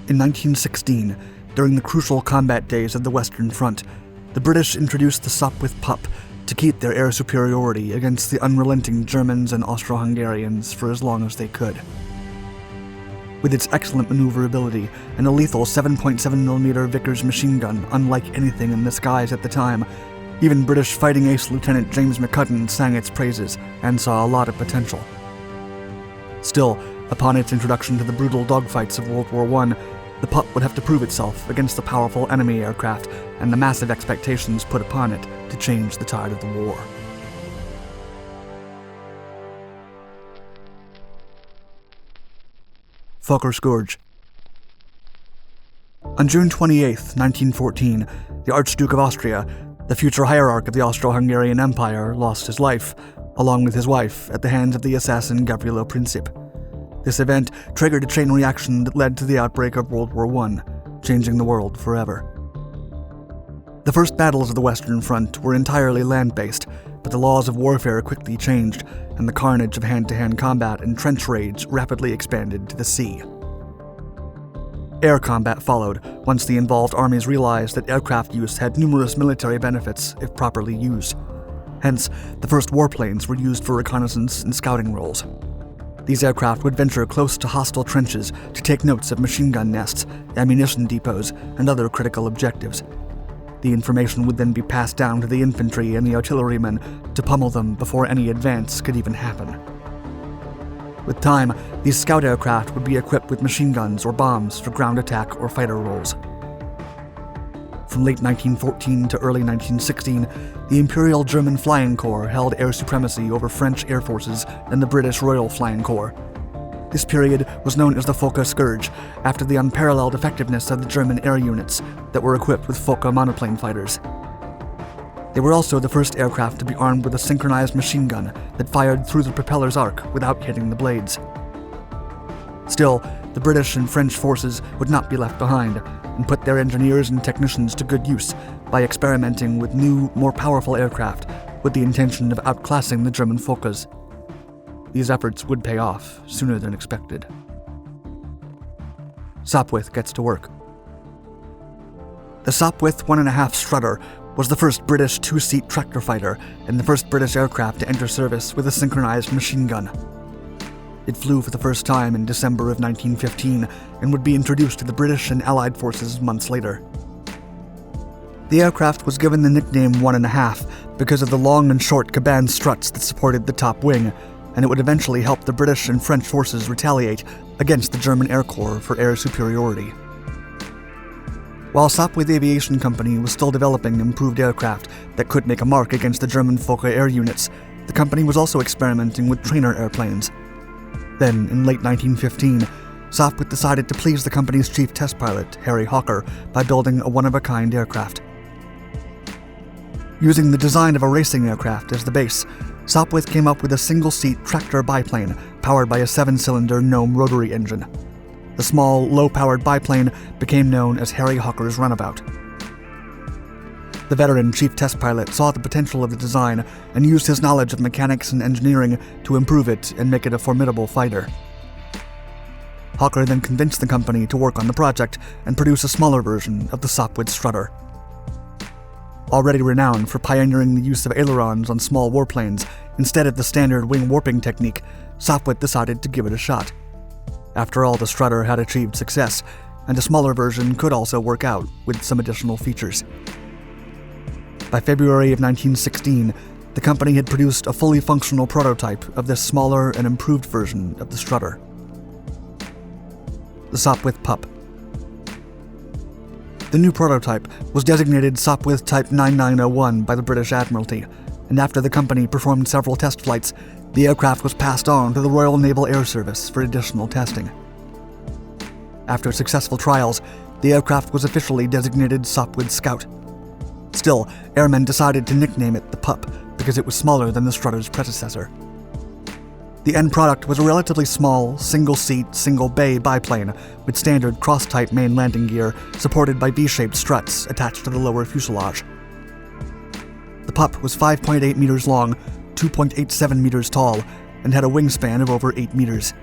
In 1916, during the crucial combat days of the Western Front, the British introduced the Sopwith Pup to keep their air superiority against the unrelenting Germans and Austro-Hungarians for as long as they could. With its excellent maneuverability and a lethal 7.7mm Vickers machine gun unlike anything in the skies at the time, even British fighting ace Lieutenant James McCudden sang its praises and saw a lot of potential. Still, upon its introduction to the brutal dogfights of World War I, the Pup would have to prove itself against the powerful enemy aircraft and the massive expectations put upon it to change the tide of the war. Fokker Scourge. On June 28, 1914, the Archduke of Austria, the future hierarch of the Austro-Hungarian Empire, lost his life, along with his wife, at the hands of the assassin Gavrilo Princip. This event triggered a chain reaction that led to the outbreak of World War I, changing the world forever. The first battles of the Western Front were entirely land-based, but the laws of warfare quickly changed, and the carnage of hand-to-hand combat and trench raids rapidly expanded to the sea. Air combat followed once the involved armies realized that aircraft use had numerous military benefits if properly used. Hence, the first warplanes were used for reconnaissance and scouting roles. These aircraft would venture close to hostile trenches to take notes of machine gun nests, ammunition depots, and other critical objectives. The information would then be passed down to the infantry and the artillerymen to pummel them before any advance could even happen. With time, these scout aircraft would be equipped with machine guns or bombs for ground attack or fighter roles. From late 1914 to early 1916, the Imperial German Flying Corps held air supremacy over French air forces and the British Royal Flying Corps. This period was known as the Fokker Scourge, after the unparalleled effectiveness of the German air units that were equipped with Fokker monoplane fighters. They were also the first aircraft to be armed with a synchronized machine gun that fired through the propeller's arc without hitting the blades. Still, the British and French forces would not be left behind, and put their engineers and technicians to good use by experimenting with new, more powerful aircraft with the intention of outclassing the German Fokkers. These efforts would pay off sooner than expected. Sopwith gets to work. The Sopwith 1.5 Strutter was the first British two-seat tractor fighter and the first British aircraft to enter service with a synchronized machine gun. It flew for the first time in December of 1915 and would be introduced to the British and Allied forces months later. The aircraft was given the nickname 1.5 because of the long and short cabane struts that supported the top wing, and it would eventually help the British and French forces retaliate against the German Air Corps for air superiority. While Sopwith Aviation Company was still developing improved aircraft that could make a mark against the German Fokker air units, the company was also experimenting with trainer airplanes. Then, in late 1915, Sopwith decided to please the company's chief test pilot, Harry Hawker, by building a one-of-a-kind aircraft. Using the design of a racing aircraft as the base, Sopwith came up with a single-seat tractor biplane powered by a 7-cylinder Gnome rotary engine. The small, low-powered biplane became known as Harry Hawker's Runabout. The veteran chief test pilot saw the potential of the design and used his knowledge of mechanics and engineering to improve it and make it a formidable fighter. Hawker then convinced the company to work on the project and produce a smaller version of the Sopwith Strutter. Already renowned for pioneering the use of ailerons on small warplanes instead of the standard wing warping technique, Sopwith decided to give it a shot. After all, the Strutter had achieved success, and a smaller version could also work out with some additional features. By February of 1916, the company had produced a fully functional prototype of this smaller and improved version of the Strutter. The Sopwith Pup. The new prototype was designated Sopwith Type 9901 by the British Admiralty, and after the company performed several test flights, the aircraft was passed on to the Royal Naval Air Service for additional testing. After successful trials, the aircraft was officially designated Sopwith Scout. Still, airmen decided to nickname it the Pup because it was smaller than the Strutter's predecessor. The end product was a relatively small, single-seat, single-bay biplane with standard cross-type main landing gear supported by V-shaped struts attached to the lower fuselage. The Pup was 5.8 meters long, 2.87 meters tall, and had a wingspan of over 8 meters.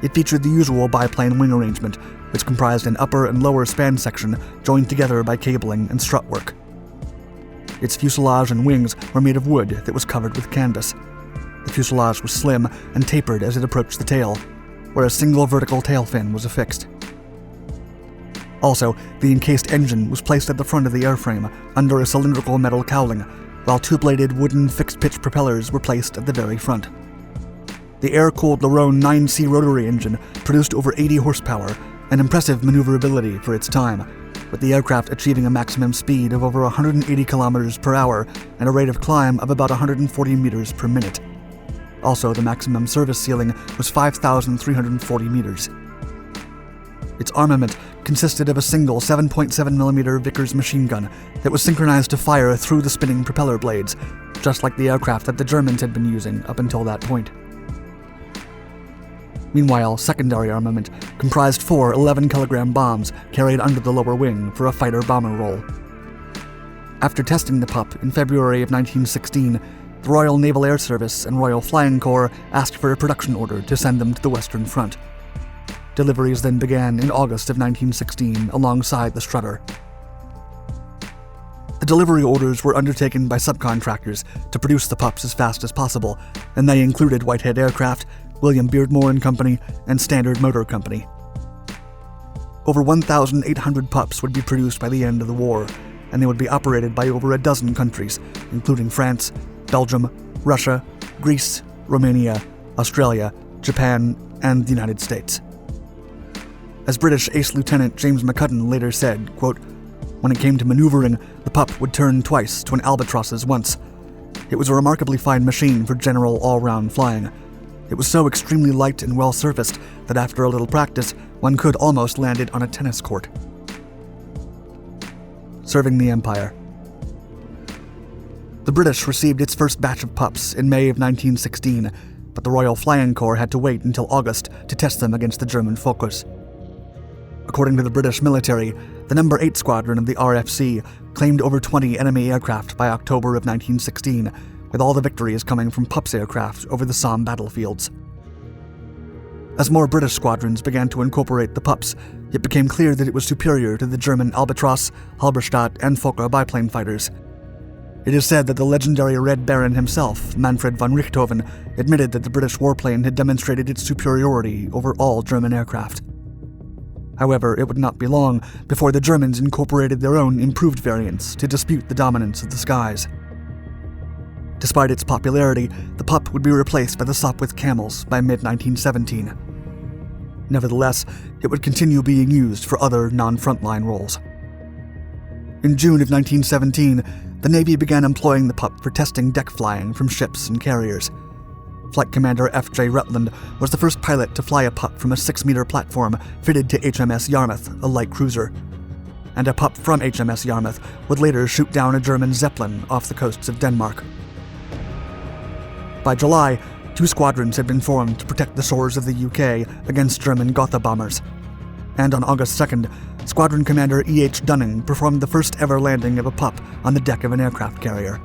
It featured the usual biplane wing arrangement, which comprised an upper and lower span section joined together by cabling and strutwork. Its fuselage and wings were made of wood that was covered with canvas. The fuselage was slim and tapered as it approached the tail, where a single vertical tail fin was affixed. Also, the encased engine was placed at the front of the airframe under a cylindrical metal cowling, while two-bladed wooden fixed-pitch propellers were placed at the very front. The air-cooled Larone 9C rotary engine produced over 80 horsepower, an impressive maneuverability for its time, with the aircraft achieving a maximum speed of over 180 kilometers per hour and a rate of climb of about 140 meters per minute. Also, the maximum service ceiling was 5,340 meters. Its armament consisted of a single 7.7mm Vickers machine gun that was synchronized to fire through the spinning propeller blades, just like the aircraft that the Germans had been using up until that point. Meanwhile, secondary armament comprised 4 11-kilogram bombs carried under the lower wing for a fighter-bomber role. After testing the Pup in February of 1916, the Royal Naval Air Service and Royal Flying Corps asked for a production order to send them to the Western Front. Deliveries then began in August of 1916 alongside the Strutter. The delivery orders were undertaken by subcontractors to produce the Pups as fast as possible, and they included Whitehead Aircraft, William Beardmore and Company, and Standard Motor Company. Over 1,800 Pups would be produced by the end of the war, and they would be operated by over a dozen countries, including France, Belgium, Russia, Greece, Romania, Australia, Japan, and the United States. As British Ace Lieutenant James McCudden later said, quote, "When it came to maneuvering, the Pup would turn twice to an albatross's once. It was a remarkably fine machine for general all-round flying. It was so extremely light and well-surfaced that after a little practice, one could almost land it on a tennis court." Serving the Empire. The British received its first batch of Pups in May of 1916, but the Royal Flying Corps had to wait until August to test them against the German Fokkers. According to the British military, the No. 8 Squadron of the RFC claimed over 20 enemy aircraft by October of 1916, with all the victories coming from Pups aircraft over the Somme battlefields. As more British squadrons began to incorporate the Pups, it became clear that it was superior to the German Albatros, Halberstadt, and Fokker biplane fighters. It is said that the legendary Red Baron himself, Manfred von Richthofen, admitted that the British warplane had demonstrated its superiority over all German aircraft. However, it would not be long before the Germans incorporated their own improved variants to dispute the dominance of the skies. Despite its popularity, the Pup would be replaced by the Sopwith Camels by mid-1917. Nevertheless, it would continue being used for other non-frontline roles. In June of 1917, the Navy began employing the Pup for testing deck flying from ships and carriers. Flight Commander F.J. Rutland was the first pilot to fly a Pup from a 6-meter platform fitted to HMS Yarmouth, a light cruiser. And a Pup from HMS Yarmouth would later shoot down a German Zeppelin off the coasts of Denmark. By July, 2 squadrons had been formed to protect the shores of the UK against German Gotha bombers. And on August 2nd, Squadron Commander E.H. Dunning performed the first ever landing of a Pup on the deck of an aircraft carrier.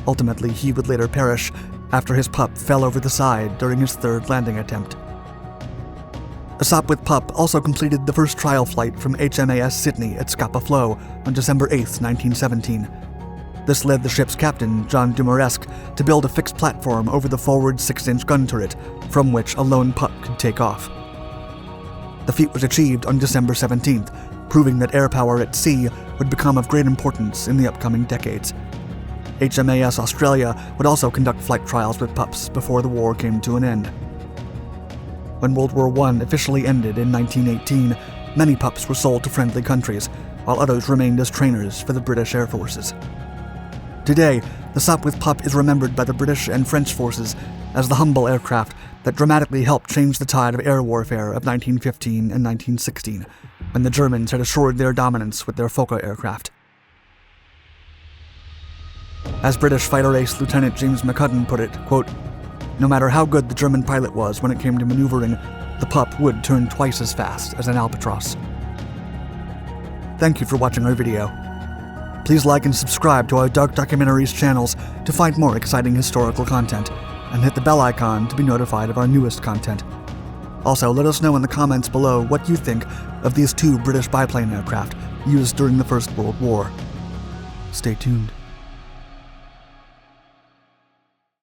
Ultimately, he would later perish after his Pup fell over the side during his 3rd landing attempt. A Sopwith Pup also completed the first trial flight from HMAS Sydney at Scapa Flow on December 8, 1917. This led the ship's captain, John Dumoresque, to build a fixed platform over the forward 6-inch gun turret, from which a lone Pup could take off. The feat was achieved on December 17th, proving that air power at sea would become of great importance in the upcoming decades. HMAS Australia would also conduct flight trials with Pups before the war came to an end. When World War I officially ended in 1918, many Pups were sold to friendly countries, while others remained as trainers for the British Air Forces. Today, the Sopwith Pup is remembered by the British and French forces as the humble aircraft that dramatically helped change the tide of air warfare of 1915 and 1916, when the Germans had assured their dominance with their Fokker aircraft. As British fighter ace Lieutenant James McCudden put it, quote, "No matter how good the German pilot was when it came to maneuvering, the Pup would turn twice as fast as an albatross." Thank you for watching our video. Please like and subscribe to our Dark Documentaries channels to find more exciting historical content, and hit the bell icon to be notified of our newest content. Also, let us know in the comments below what you think of these two British biplane aircraft used during the First World War. Stay tuned.